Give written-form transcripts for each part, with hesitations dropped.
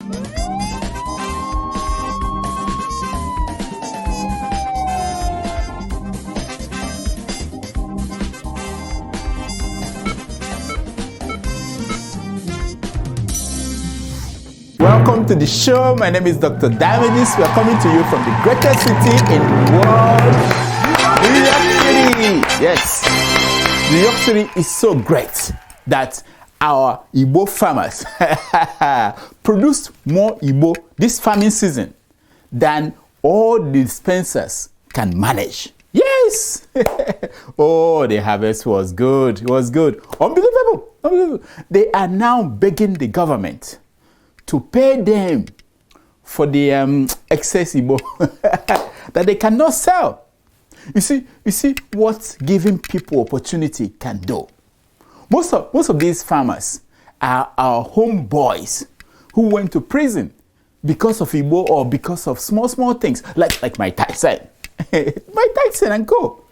Welcome to the show. My name is Dr. Damages. We are coming to you from the greatest city in the world, New York City. Yes, New York City is so great that our Igbo farmers produced more Igbo this farming season than all the dispensers can manage. Yes! Oh, the harvest was good. It was good. Unbelievable. Unbelievable. They are now begging the government to pay them for the excess Igbo that they cannot sell. You see what giving people opportunity can do. Most of these farmers are our homeboys who went to prison because of Igbo or because of small things like my Tyson, my Tyson and co.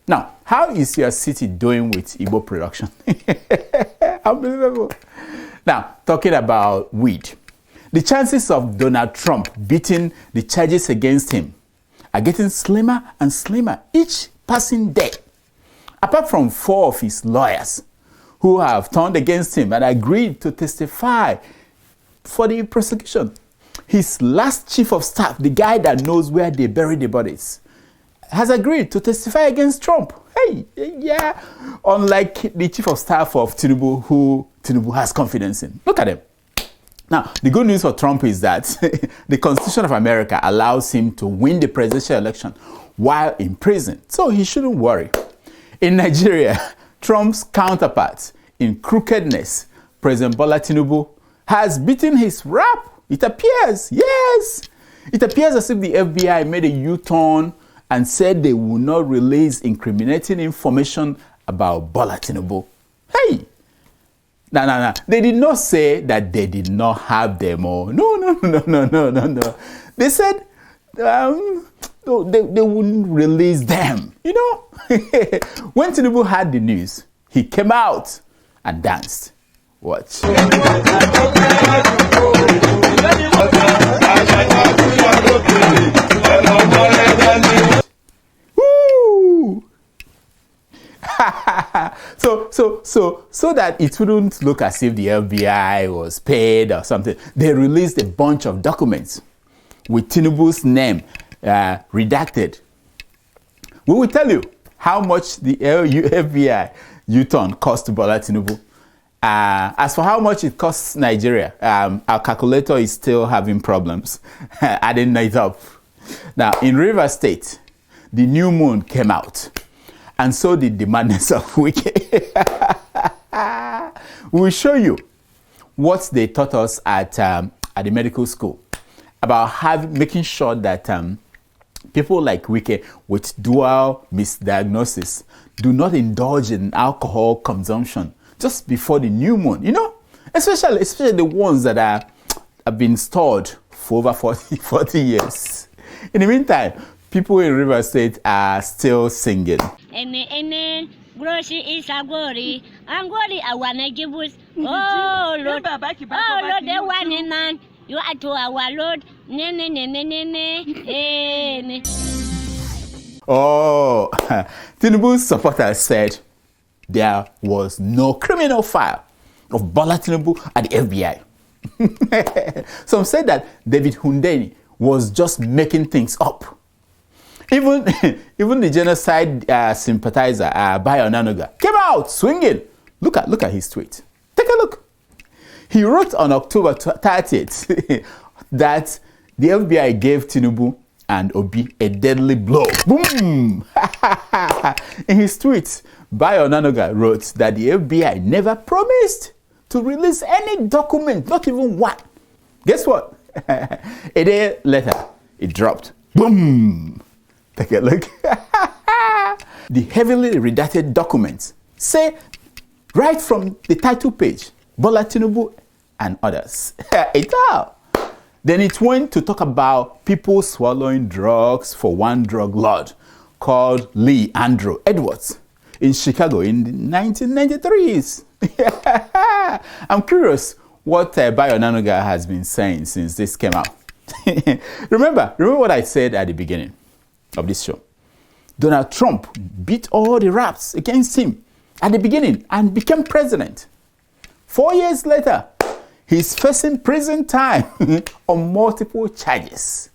Now, how is your city doing with Igbo production? Unbelievable. Now, talking about weed. The chances of Donald Trump beating the charges against him are getting slimmer and slimmer each passing day. Apart from 4 of his lawyers who have turned against him and agreed to testify for the prosecution, his last chief of staff, the guy that knows where they bury the bodies, has agreed to testify against Trump. Hey, yeah. Unlike the chief of staff of Tinubu, who Tinubu has confidence in. Look at him. Now, the good news for Trump is that the Constitution of America allows him to win the presidential election while in prison, so he shouldn't worry. In Nigeria, Trump's counterpart in crookedness, President Bola Tinubu, has beaten his rap. It appears, yes. It appears as if the FBI made a U-turn and said they will not release incriminating information about Bola Tinubu. Hey! No. They did not say that they did not have them all. No. They said they wouldn't release them. You know? When Tinubu had the news, he came out and danced. Watch. Woo! So that it wouldn't look as if the FBI was paid or something, they released a bunch of documents with Tinubu's name redacted. We will tell you how much the FBI U-turn cost Bola Tinubu. As for how much it costs Nigeria, our calculator is still having problems adding it up. Now, in Rivers State, the new moon came out. And so did the madness of Wike. We will show you what they taught us at the medical school about making sure that people like Wike with dual misdiagnosis do not indulge in alcohol consumption just before the new moon, you know? Especially the ones that have been stored for over 40 years. In the meantime, people in River State are still singing. Grocery is a glory. Angori, I want to give us. Oh, Lord, the one in man. You are to our Lord. Oh, Tinubu's supporters said there was no criminal file of Bola Tinubu at the FBI. Some said that David Hundeni was just making things up. Even the genocide sympathizer, Bayelsa States, came out swinging. Look at his tweet. Take a look. He wrote on October 30th that the FBI gave Tinubu and Obi a deadly blow. Boom! In his tweet, Bayelsa States wrote that the FBI never promised to release any document, not even one. Guess what? A day later, it dropped. Boom! Take a look. The heavily redacted documents say right from the title page, Bola Tinubu and others. Then it went to talk about people swallowing drugs for one drug lord called Lee Andrew Edwards in Chicago in the 1993s. I'm curious, what Bayo Nanuga has been saying since this came out. remember what I said at the beginning of this show. Donald Trump beat all the raps against him at the beginning and became president. 4 years later, he's facing prison time on multiple charges.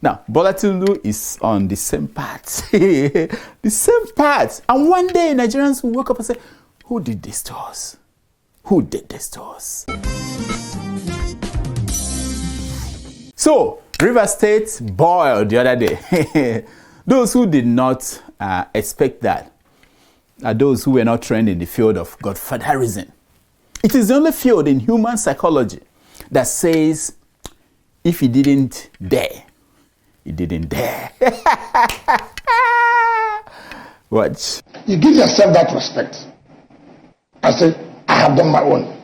Now, Bola Tinubu is on the same path. The same path. And one day, Nigerians will wake up and say, who did this to us? Who did this to us? So, River State boiled the other day. Those who did not expect that are those who were not trained in the field of godfatherism. It is the only field in human psychology that says, if he didn't dare, he didn't dare. Watch. You give yourself that respect. I say, I have done my own.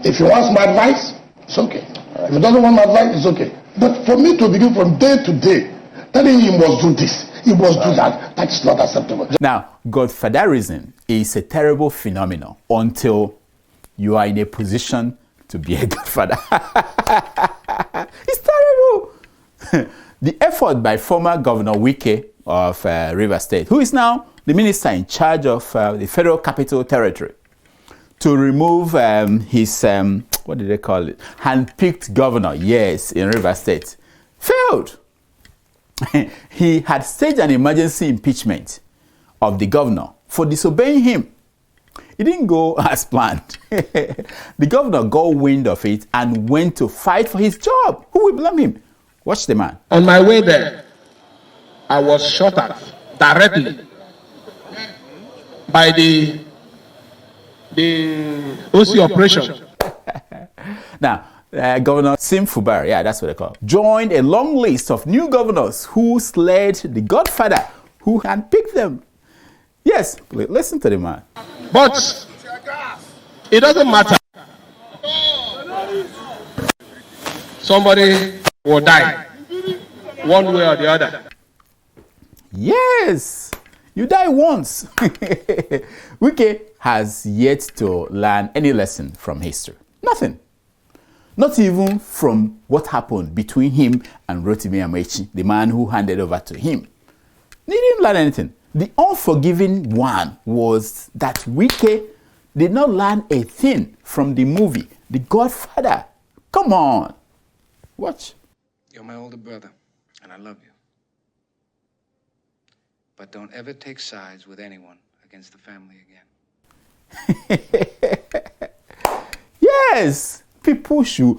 If he wants my advice, it's okay. If he doesn't want my advice, it's okay. But for me to begin from day to day, telling him he must do this, he must do that, that is not acceptable. Now, godfatherism is a terrible phenomenon until you are in a position to be a godfather. It's terrible. The effort by former Governor Wike of River State, who is now the minister in charge of the Federal Capital Territory, to remove his, what did they call it? Handpicked governor, yes, in River State, failed. He had staged an emergency impeachment of the governor for disobeying him. It didn't go as planned. The governor got wind of it and went to fight for his job. Who will blame him? Watch the man. On my way there, I was shot at directly by the OC operation. Now, Governor Nyesom Fubara, yeah, that's what they call, joined a long list of new governors who slayed the godfather who had picked them. Yes, listen to the man. But it doesn't matter. Somebody will die one way or the other. Yes, you die once. Wike has yet to learn any lesson from history. Nothing. Not even from what happened between him and Rotimi Amaechi, the man who handed over to him. He didn't learn anything. The unforgiving one was that Wike did not learn a thing from the movie, The Godfather. Come on. Watch. You're my older brother, and I love you. But don't ever take sides with anyone against the family again. Yes. People should.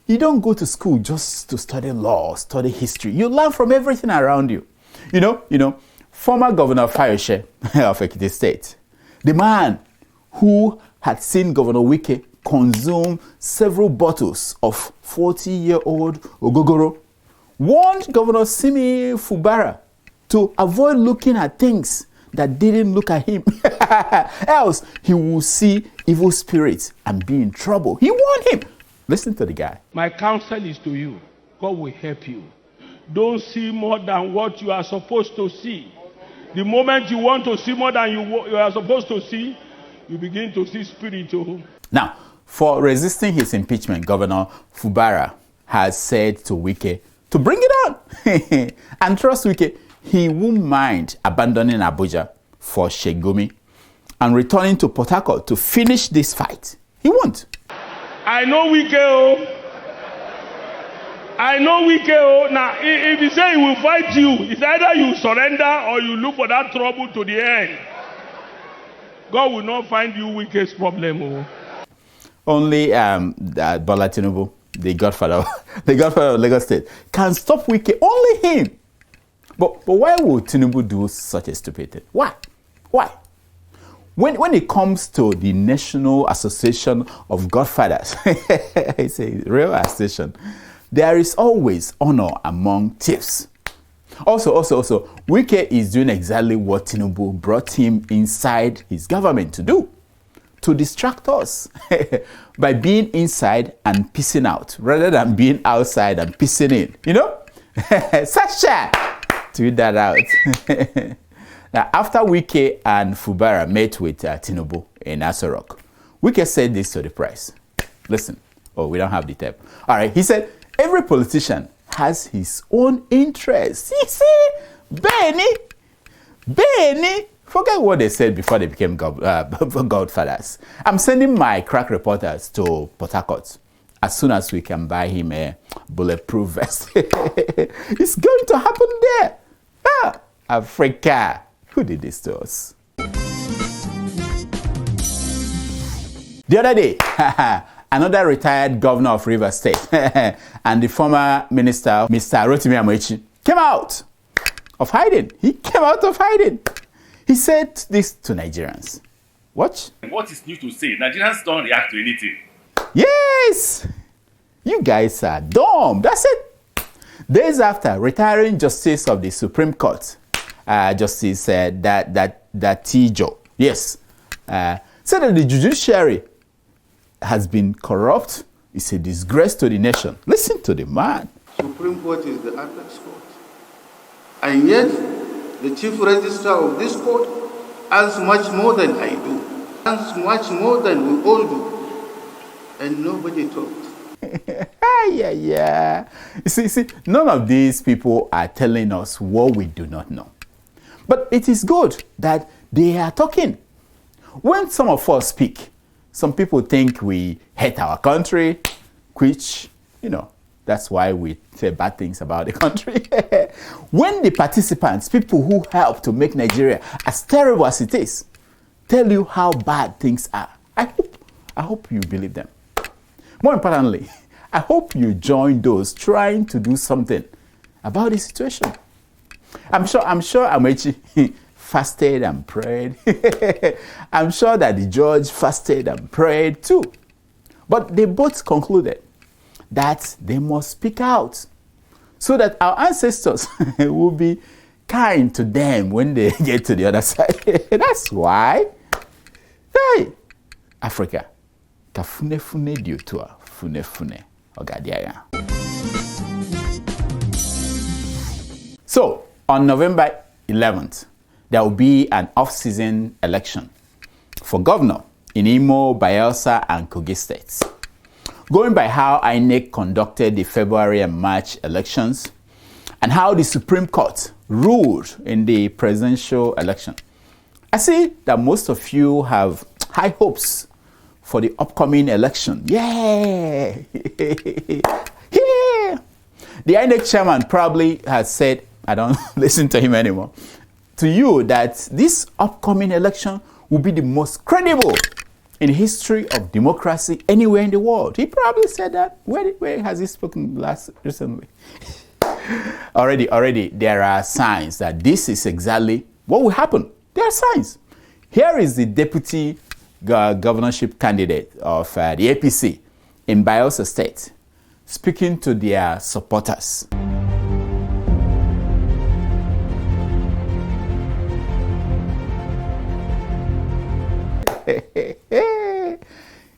You don't go to school just to study law, study history. You learn from everything around you. You know, former Governor Fayose of Ekiti State, the man who had seen Governor Wike consume several bottles of 40-year-old Ogogoro, warned Governor Nyesom Fubara to avoid looking at things that didn't look at him. Else, he will see evil spirits and be in trouble. He warned him. Listen to the guy. My counsel is to you. God will help you. Don't see more than what you are supposed to see. The moment you want to see more than you are supposed to see, you begin to see spirit. Now, for resisting his impeachment, Governor Fubara has said to Wike to bring it on. And trust Wike, he won't mind abandoning Abuja for Shegumi and returning to Port Harcourt to finish this fight. He won't. I know Wike. I know Wike. Now, if he say he will fight you, it's either you surrender or you look for that trouble to the end. God will not find you Wike's problem. Only Bola Tinubu, the godfather of Lagos State, can stop Wike. Only him. But why would Tinubu do such a stupid thing? Why? When it comes to the National Association of Godfathers, it's a real association, there is always honor among chiefs. Also, Wike is doing exactly what Tinubu brought him inside his government to do, to distract us by being inside and pissing out, rather than being outside and pissing in. You know? Sasha! Tweet that out. Now, after Wike and Fubara met with Tinubu in Aso Rock, Wike said this to the press. Listen. Oh, we don't have the tape. All right. He said, every politician has his own interest. You see, Benny, forget what they said before they became godfathers. I'm sending my crack reporters to Port Harcourt as soon as we can buy him a bulletproof vest. It's going to happen there. Ah, Africa. Who did this to us? The other day, another retired governor of Rivers State and the former minister, Mr. Rotimi Amaechi, came out of hiding. He came out of hiding. He said this to Nigerians. Watch. What is new to say? Nigerians don't react to anything. Yes! You guys are dumb. That's it. Days after retiring Justice of the Supreme Court, Justice Dattijo, yes, said that the judiciary has been corrupt. It's a disgrace to the nation. Listen to the man. Supreme Court is the apex court. And yet, the chief registrar of this court earns much more than I do. Earns much more than we all do. And nobody talks. Yeah. You see, none of these people are telling us what we do not know. But it is good that they are talking. When some of us speak, some people think we hate our country, which, that's why we say bad things about the country. When the participants, people who help to make Nigeria as terrible as it is, tell you how bad things are, I hope you believe them. More importantly, I hope you join those trying to do something about the situation. I'm sure Amaechi fasted and prayed. I'm sure that the judge fasted and prayed too. But they both concluded that they must speak out so that our ancestors will be kind to them when they get to the other side. That's why. Hey, Africa. Kafune diutua fune ogadiaya. So, on November 11th, there will be an off-season election for governor in Imo, Bayelsa, and Kogi states. Going by how INEC conducted the February and March elections and how the Supreme Court ruled in the presidential election, I see that most of you have high hopes for the upcoming election. Yeah! Yeah! The INEC chairman probably has said, I don't listen to him anymore, to you that this upcoming election will be the most credible in the history of democracy anywhere in the world. He probably said that. Where has he spoken recently? Already, there are signs that this is exactly what will happen. There are signs. Here is the deputy governorship candidate of the APC in Bayelsa States speaking to their supporters.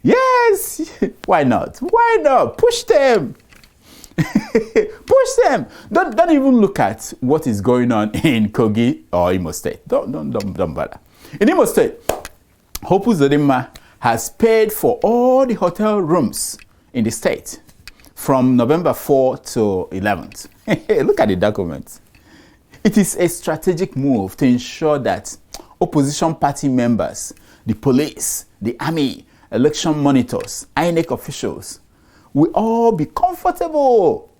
Yes, why not? Why not? Push them. Push them. Don't even look at what is going on in Kogi or Imo State. Don't bother. In Imo State, Hope Uzodinma has paid for all the hotel rooms in the state from November 4 to 11th. Look at the documents. It is a strategic move to ensure that opposition party members, the police, the army, election monitors, INEC officials will all be comfortable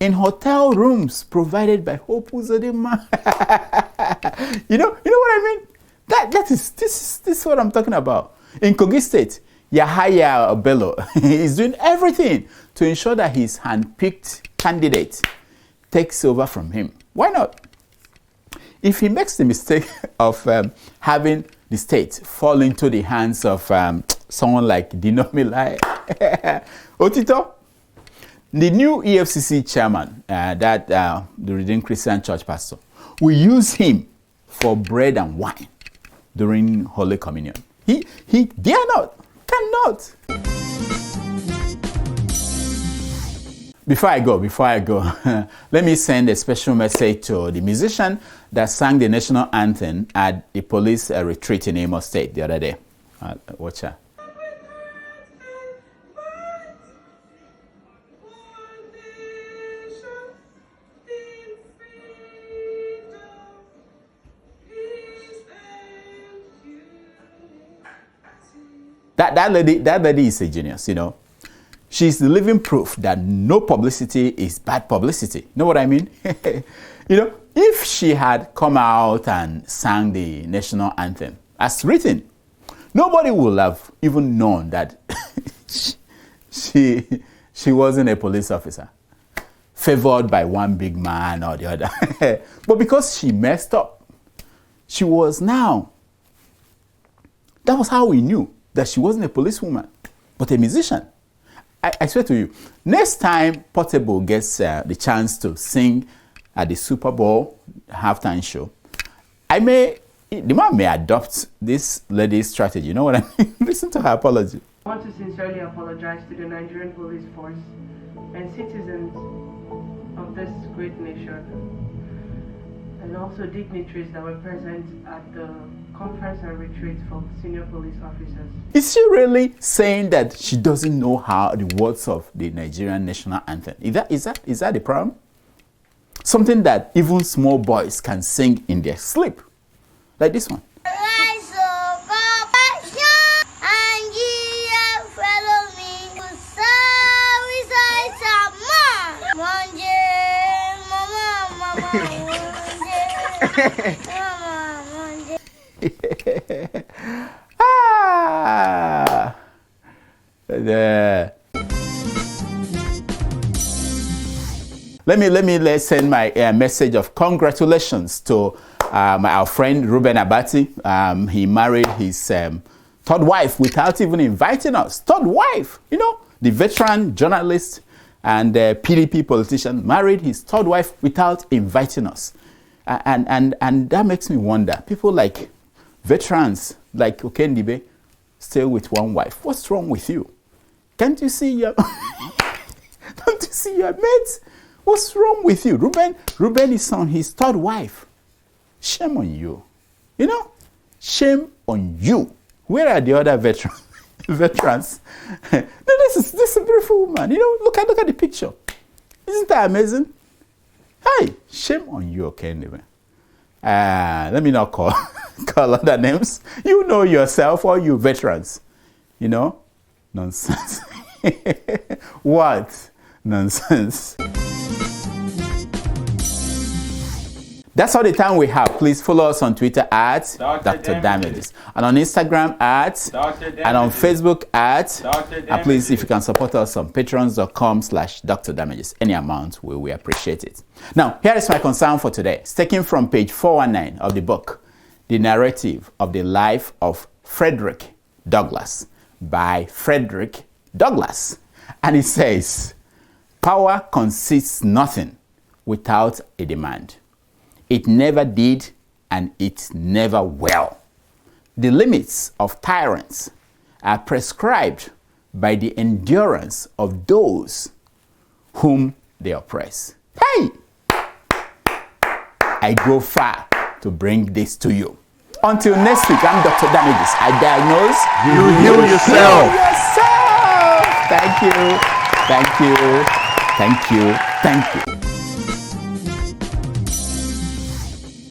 in hotel rooms provided by Hope Uzodinma. You know what I mean? This is what I'm talking about. In Kogi State, Yahaya Bello is doing everything to ensure that his hand-picked candidate takes over from him. Why not? If he makes the mistake of having the state fall into the hands of someone like Dinomilai Otito, the new EFCC chairman, the Redeemed Christian Church pastor, will use him for bread and wine during Holy Communion. He dare not, cannot. Before I go, let me send a special message to the musician that sang the national anthem at the police retreat in Imo State the other day. Watch her. That lady is a genius, you know. She's the living proof that no publicity is bad publicity. You know what I mean? You know, if she had come out and sang the national anthem as written, nobody would have even known that she wasn't a police officer, favored by one big man or the other. But because she messed up, she was now. That was how we knew that she wasn't a policewoman, but a musician. I swear to you, next time Portable gets the chance to sing at the Super Bowl halftime show, the man may adopt this lady's strategy. You know what I mean? Listen to her apology. I want to sincerely apologize to the Nigerian police force and citizens of this great nation, and also dignitaries that were present at the conference and retreat for senior police officers. Is she really saying that she doesn't know how the words of the Nigerian national anthem? Is that the problem? Something that even small boys can sing in their sleep, like this one. Let's send my message of congratulations to our friend Rotimi Amaechi. He married his third wife without even inviting us. Third wife, you know, the veteran journalist and PDP politician married his third wife without inviting us. And that makes me wonder, people like veterans like Okendibe stay with one wife. What's wrong with you? Can't you see your don't you see your mates? What's wrong with you? Ruben is on his third wife. Shame on you. You know? Shame on you. Where are the other veterans? No, this is a beautiful woman. You know, look at the picture. Isn't that amazing? Hey, shame on you, Okendibe. Let me not call other names. You know yourself, all you veterans. You know? Nonsense. What? Nonsense. That's all the time we have. Please follow us on Twitter at Dr. Damages. And on Instagram at and on Facebook at and please, if you can support us on patreon.com/Dr. Damages. Any amount, we appreciate it. Now, here is my concern for today. It's taken from page 419 of the book, The Narrative of the Life of Frederick Douglass by Frederick Douglass. And it says, power consists nothing without a demand. It never did, and it never will. The limits of tyrants are prescribed by the endurance of those whom they oppress. Hey! I go far to bring this to you. Until next week, I'm Dr. Damages. I diagnose. You heal yourself. Thank you. Thank you. Thank you. Thank you.